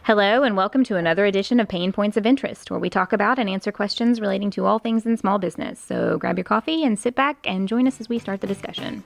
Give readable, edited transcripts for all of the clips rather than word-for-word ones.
Hello, and welcome to another edition of PaynePoints of Interest, where we talk about and answer questions relating to all things in small business. So grab your coffee and sit back and join us as we start the discussion.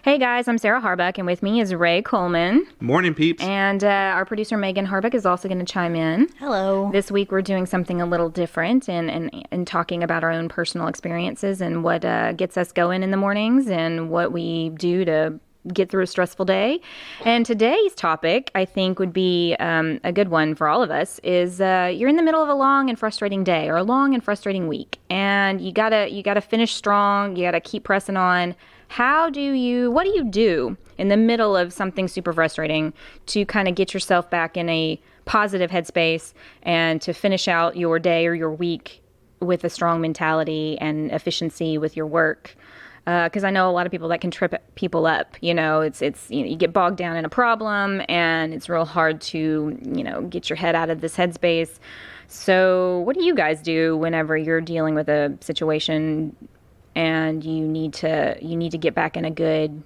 Hey guys, I'm Sarah Harbuck, and with me is Ray Coleman. Morning, peeps. And our producer Megan Harbuck is also going to chime in. Hello. This week we're doing something a little different and talking about our own personal experiences and what gets us going in the mornings and what we do to get through a stressful day. And today's topic, I think, would be a good one for all of us, is you're in the middle of a long and frustrating day or a long and frustrating week, and you gotta finish strong. You gotta keep pressing on. What do you do in the middle of something super frustrating to kind of get yourself back in a positive headspace and to finish out your day or your week with a strong mentality and efficiency with your work? Because I know a lot of people that can trip people up. It's you get bogged down in a problem and it's real hard to, get your head out of this headspace. So what do you guys do whenever you're dealing with a situation and you need to get back on a good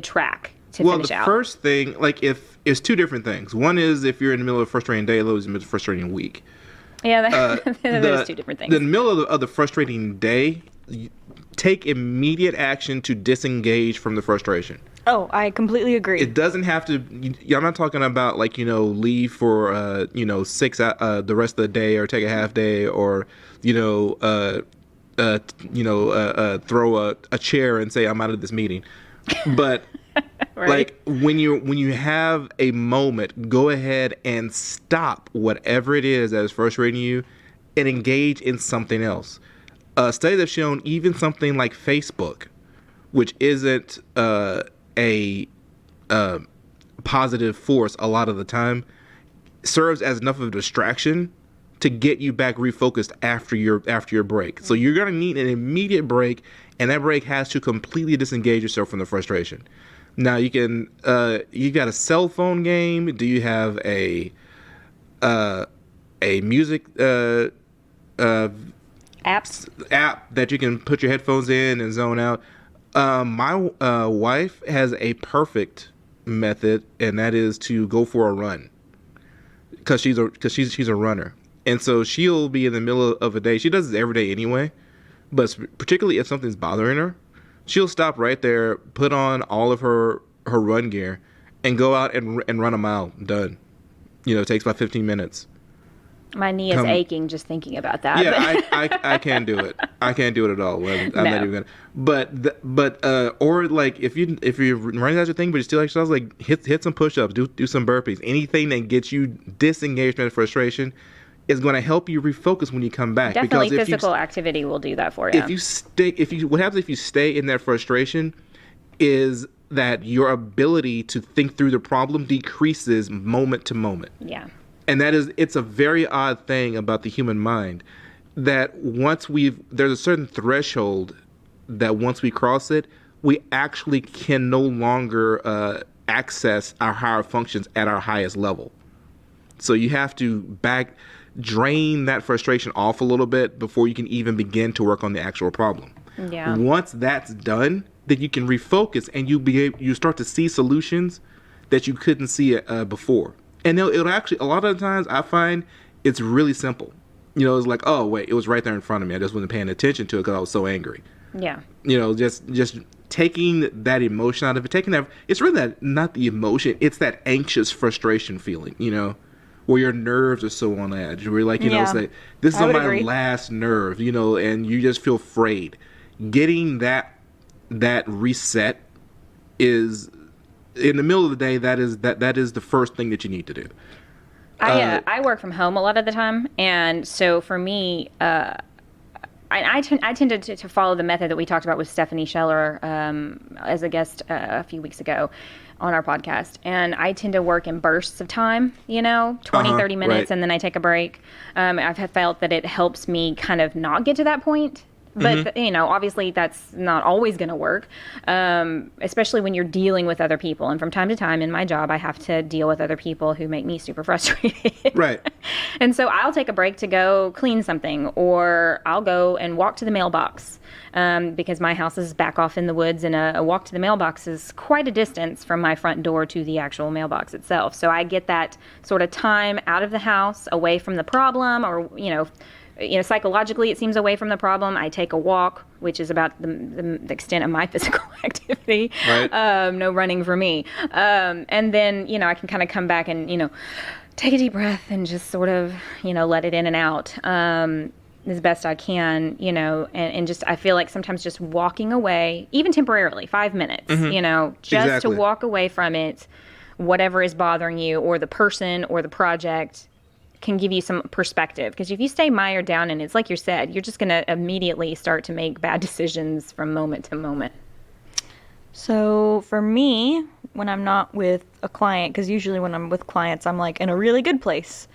track to finish out? Well, the first thing, if it's two different things. One is if you're in the middle of a frustrating day, the other is in the middle of a frustrating week. Yeah, there's two different things. In the middle of the frustrating day, take immediate action to disengage from the frustration. Oh, I completely agree. It doesn't have to. I'm not talking about leave for the rest of the day or take a half day or throw a chair and say I'm out of this meeting. But right. when you have a moment, go ahead and stop whatever it is that is frustrating you and engage in something else. Studies have shown even something like Facebook, which isn't a positive force a lot of the time, serves as enough of a distraction to get you back refocused after your break. So you're going to need an immediate break, and that break has to completely disengage yourself from the frustration. Now you got a cell phone game. Do you have a music app that you can put your headphones in and zone out? My wife has a perfect method, and that is to go for a run, because she's a runner. And so she'll be in the middle of a day. She does this every day anyway, but particularly if something's bothering her, she'll stop right there, put on all of her run gear, and go out and run a mile. Done. It takes about 15 minutes. My knee is aching just thinking about that. Yeah, I can't do it. I can't do it at all. I'm not even gonna. But if you're running out your thing, but you still exercise, hit some push-ups, do some burpees, anything that gets you disengaged from the frustration is going to help you refocus when you come back. Definitely, because physical activity will do that for you. What happens if you stay in that frustration is that your ability to think through the problem decreases moment to moment. Yeah. And it's a very odd thing about the human mind that there's a certain threshold that once we cross it, we actually can no longer access our higher functions at our highest level. So you have to drain that frustration off a little bit before you can even begin to work on the actual problem. Yeah. Once that's done, then you can refocus and you start to see solutions that you couldn't see before. And it'll actually, a lot of the times I find it's really simple. It's like, oh wait, it was right there in front of me. I just wasn't paying attention to it because I was so angry. Yeah. Just taking that emotion out of it, it's really not the emotion, it's that anxious frustration feeling, where your nerves are so on edge. Where you're like, it's like, this is on my last nerve, and you just feel frayed. Getting that reset is, in the middle of the day, that is the first thing that you need to do. I work from home a lot of the time, and so for me, I tend to follow the method that we talked about with Stephanie Scheller as a guest a few weeks ago on our podcast. And I tend to work in bursts of time, 20, 30 minutes, right. And then I take a break. I've felt that it helps me kind of not get to that point But, obviously that's not always going to work, especially when you're dealing with other people. And from time to time in my job, I have to deal with other people who make me super frustrated. Right. And so I'll take a break to go clean something, or I'll go and walk to the mailbox, because my house is back off in the woods, and a walk to the mailbox is quite a distance from my front door to the actual mailbox itself. So I get that sort of time out of the house, away from the problem, or, psychologically it seems away from the problem. I take a walk, which is about the extent of my physical activity. Right. No running for me. And then, I can kind of come back and, take a deep breath and just sort of, let it in and out. As best I can, and just, I feel like sometimes just walking away, even temporarily, 5 minutes, just Exactly. to walk away from it, whatever is bothering you, or the person or the project, can give you some perspective. Because if you stay mired down, and it's like you said, you're just going to immediately start to make bad decisions from moment to moment. So for me, when I'm not with a client, because usually when I'm with clients, I'm like in a really good place.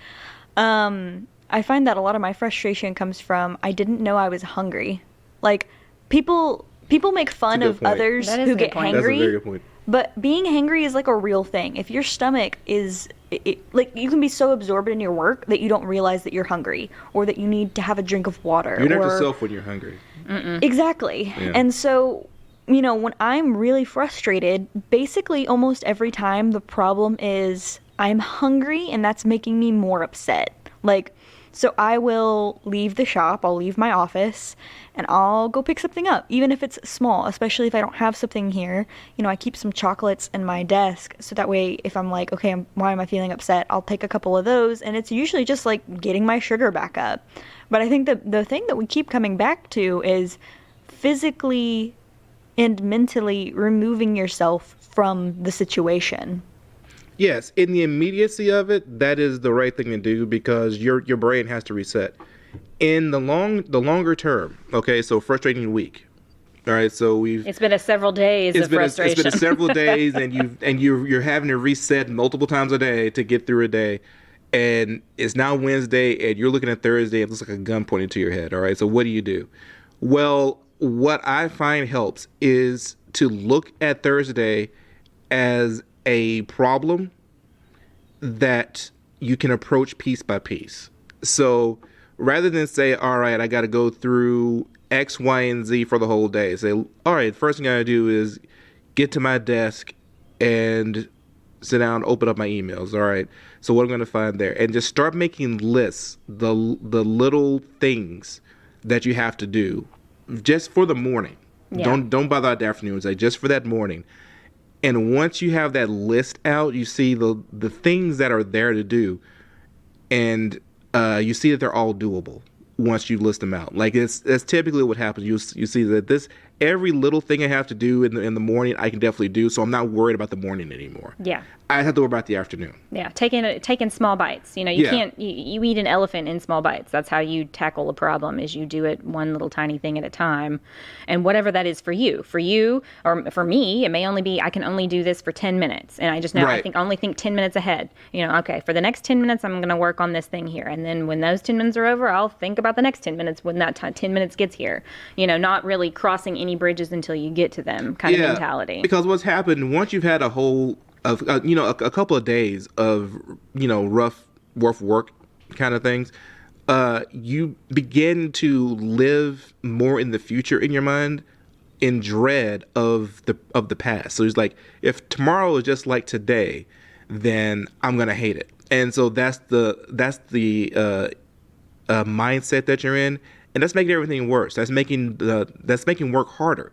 I find that a lot of my frustration comes from I didn't know I was hungry. Like people make fun That's a of good point. others That is who a good get point. That's a very hangry, good point. but being hangry is like a real thing. If your stomach is like, you can be so absorbed in your work that you don't realize that you're hungry, or that you need to have a drink of water. You're not or, yourself when you're hungry. Exactly. Yeah. And so, when I'm really frustrated, basically almost every time the problem is I'm hungry and that's making me more upset. Like, so I will leave the shop, I'll leave my office, and I'll go pick something up, even if it's small, especially if I don't have something here. I keep some chocolates in my desk, so that way if I'm like, okay, why am I feeling upset? I'll take a couple of those, and it's usually just like getting my sugar back up. But I think the thing that we keep coming back to is physically and mentally removing yourself from the situation. Yes, in the immediacy of it, that is the right thing to do, because your brain has to reset. In the longer term, okay, so frustrating week. All right, so It's been several days of frustration. It's been several days, and you're having to reset multiple times a day to get through a day, and it's now Wednesday, and you're looking at Thursday, and it looks like a gun pointed to your head. All right, so what do you do? Well, what I find helps is to look at Thursday as a problem that you can approach piece by piece. So rather than say, all right, I got to go through X, Y, and Z for the whole day, say, all right, first thing I got to do is get to my desk and sit down, open up my emails. All right, so what I'm going to find there, and just start making lists, the little things that you have to do just for the morning. Yeah. Don't bother out the afternoon. Say just for that morning. And once you have that list out, you see the things that are there to do, and you see that they're all doable once you list them out. Like that's typically what happens. You see that every little thing I have to do in the morning, I can definitely do. So I'm not worried about the morning anymore. Yeah. I have to worry about the afternoon. Yeah, taking small bites. You Yeah. can't you eat an elephant in small bites. That's how you tackle a problem. Is you do it one little tiny thing at a time, and whatever that is for you, or for me, it may only be I can only do this for 10 minutes, and I just know Right. I only think 10 minutes ahead. Okay, for the next 10 minutes, I'm going to work on this thing here, and then when those 10 minutes are over, I'll think about the next 10 minutes when that 10 minutes gets here. Not really crossing any bridges until you get to them, kind of mentality. Because what's happened once you've had a couple of days of rough work kind of things, you begin to live more in the future in your mind, in dread of the past. So it's like, if tomorrow is just like today, then I'm gonna hate it. And so that's the mindset that you're in, and that's making everything worse. That's making work harder,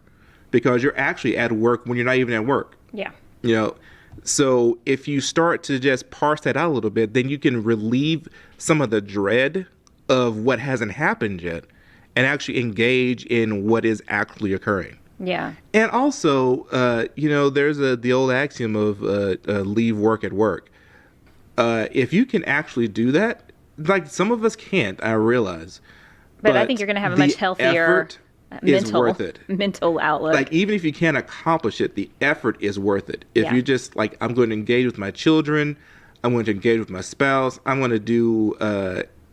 because you're actually at work when you're not even at work. Yeah. So if you start to just parse that out a little bit, then you can relieve some of the dread of what hasn't happened yet, and actually engage in what is actually occurring. Yeah. And also, there's the old axiom of leave work at work. If you can actually do that, like some of us can't, I realize. But I think you're going to have a much healthier is worth it. mental outlook. Like, even if you can't accomplish it, the effort is worth it. If Yeah. you just like, I'm going to engage with my children, I'm going to engage with my spouse, I'm going to do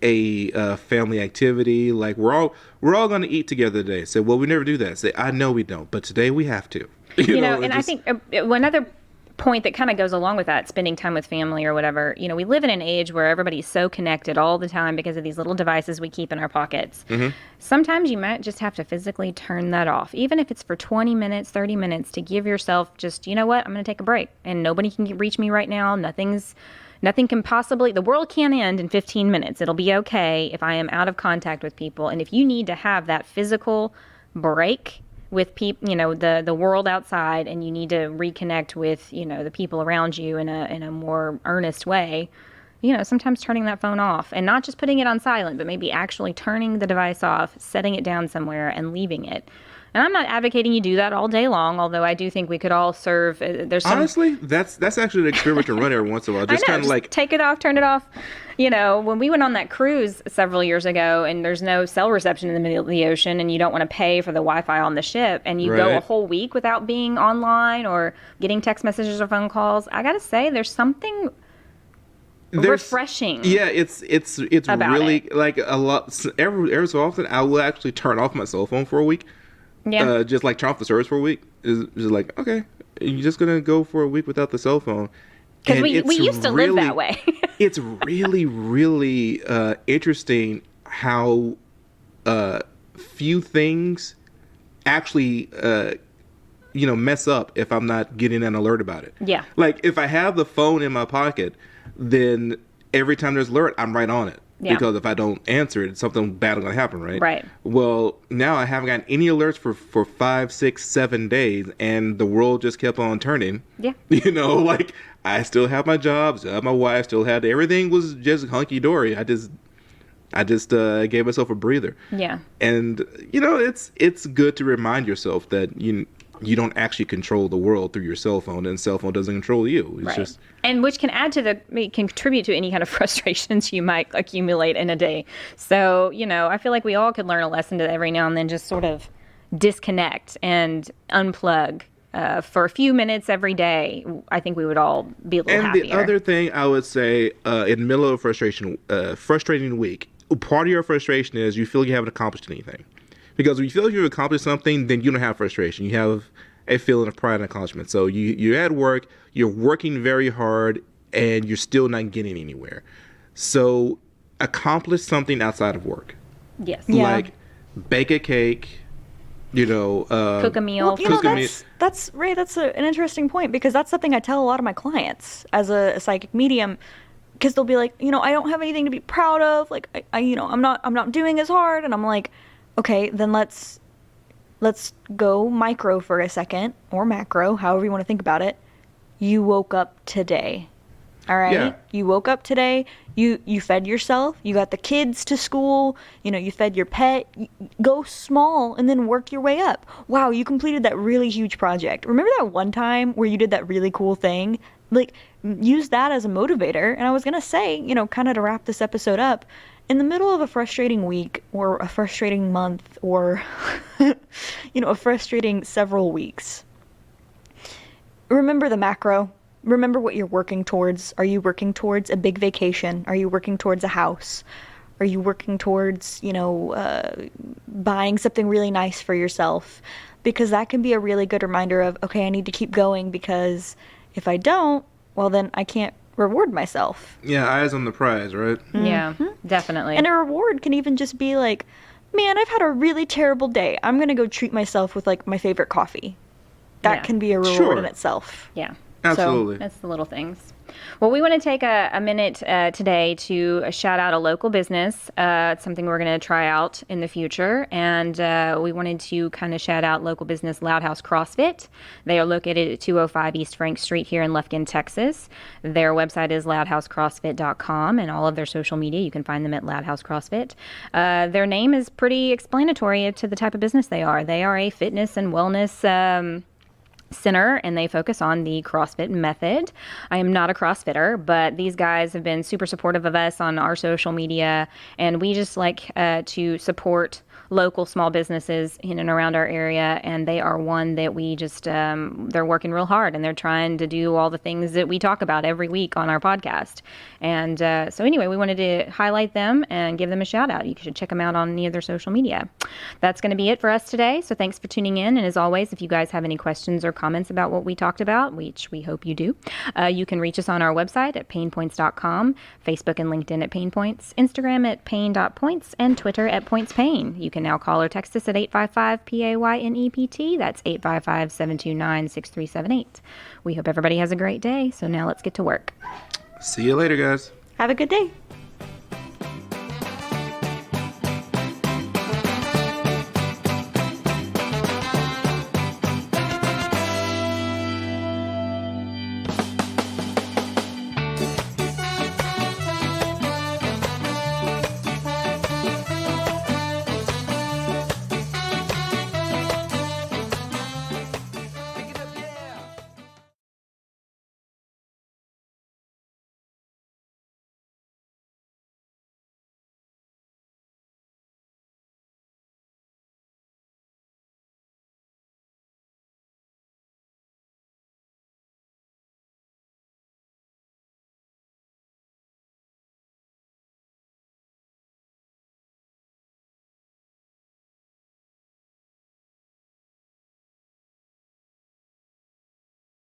a family activity, like we're all going to eat together today. Say, well, we never do that. Say, I know we don't, but today we have to. You know, and I think one other point that kind of goes along with that, spending time with family or whatever, you know, we live in an age where everybody's so connected all the time because of these little devices we keep in our pockets. Sometimes you might just have to physically turn that off, even if it's for 20 minutes, 30 minutes, to give yourself just, you know what, I'm going to take a break and nobody can reach me right now. Nothing can possibly, the world can't end in 15 minutes. It'll be okay if I am out of contact with people. And if you need to have that physical break with people, you know, the world outside, and you need to reconnect with, you know, the people around you in a more earnest way, you know, sometimes turning that phone off and not just putting it on silent, but maybe actually turning the device off, setting it down somewhere and leaving it. And I'm not advocating you do that all day long, although I do think we could all serve. Honestly, that's actually an experiment to run every once in a while. Just kind of like take it off, turn it off. You know, when we went on that cruise several years ago, and there's no cell reception in the middle of the ocean, and you don't want to pay for the Wi-Fi on the ship, and you go a whole week without being online or getting text messages or phone calls, I gotta say, there's something refreshing. Yeah, it's really it. like a lot. Every so often, I will actually turn off my cell phone for a week. Yeah. Just like turn off the service for a week. Is just like, okay, you're just gonna go for a week without the cell phone. Because we used to live that way. It's really, really interesting how few things actually mess up if I'm not getting an alert about it. Yeah. Like if I have the phone in my pocket, then every time there's an alert, I'm right on it. Yeah. Because if I don't answer it, something bad is going to happen, right? Right. Well, now I haven't gotten any alerts for 5, 6, 7 days, and the world just kept on turning. Yeah. You know, like I still have my job, still have my wife, still had everything was just hunky dory. I just gave myself a breather. Yeah. And you know, it's good to remind yourself that you don't actually control the world through your cell phone, and cell phone doesn't control you. It's just, and which can contribute to any kind of frustrations you might accumulate in a day. So, you know, I feel like we all could learn a lesson to every now and then just sort of disconnect and unplug for a few minutes every day. I think we would all be a little happier. And the other thing I would say, in the middle of frustrating week, part of your frustration is you feel you haven't accomplished anything. Because when you feel like you've accomplished something, then you don't have frustration. You have a feeling of pride and accomplishment. So you're at work, you're working very hard, and you're still not getting anywhere. So accomplish something outside of work. Yes. Yeah. Like bake a cake, cook a meal. Well, that's Ray. That's an interesting point, because that's something I tell a lot of my clients as a psychic medium. Because they'll be like, I don't have anything to be proud of. Like, I'm not doing as hard, and I'm like, okay, then let's go micro for a second, or macro, however you want to think about it. You woke up today. All right? Yeah. You woke up today. You fed yourself. You got the kids to school. You fed your pet. Go small and then work your way up. Wow, you completed that really huge project. Remember that one time where you did that really cool thing? Like, use that as a motivator. And I was going to say, kind of to wrap this episode up, in the middle of a frustrating week or a frustrating month or, a frustrating several weeks, remember the macro. Remember what you're working towards. Are you working towards a big vacation? Are you working towards a house? Are you working towards, buying something really nice for yourself? Because that can be a really good reminder of, okay, I need to keep going, because if I don't, well, then I can't reward myself. Yeah, eyes on the prize, right? Yeah, definitely. And a reward can even just be like, man, I've had a really terrible day. I'm going to go treat myself with like my favorite coffee. That can be a reward in itself. Yeah. Absolutely. So that's the little things. Well, we want to take a minute today to shout out a local business. It's something we're going to try out in the future. And we wanted to kind of shout out local business Loud House CrossFit. They are located at 205 East Frank Street here in Lufkin, Texas. Their website is loudhousecrossfit.com, and all of their social media, you can find them at Loud House CrossFit. Their name is pretty explanatory to the type of business they are. They are a fitness and wellness center, and they focus on the CrossFit method. I am not a CrossFitter, but these guys have been super supportive of us on our social media, and we just like to support local small businesses in and around our area, and they are one that we just, they're working real hard, and they're trying to do all the things that we talk about every week on our podcast. And so anyway, we wanted to highlight them and give them a shout out. You should check them out on any of their social media. That's going to be it for us today. So thanks for tuning in. And as always, if you guys have any questions or comments about what we talked about, which we hope you do, you can reach us on our website at PaynePoints.com, Facebook and LinkedIn at PaynePoints, Instagram at Payne.points, and Twitter at PointsPayne. You can now call or text us at 855-PAYNEPT. That's 855-729-6378. We hope everybody has a great day. So now let's get to work. See you later, guys. Have a good day.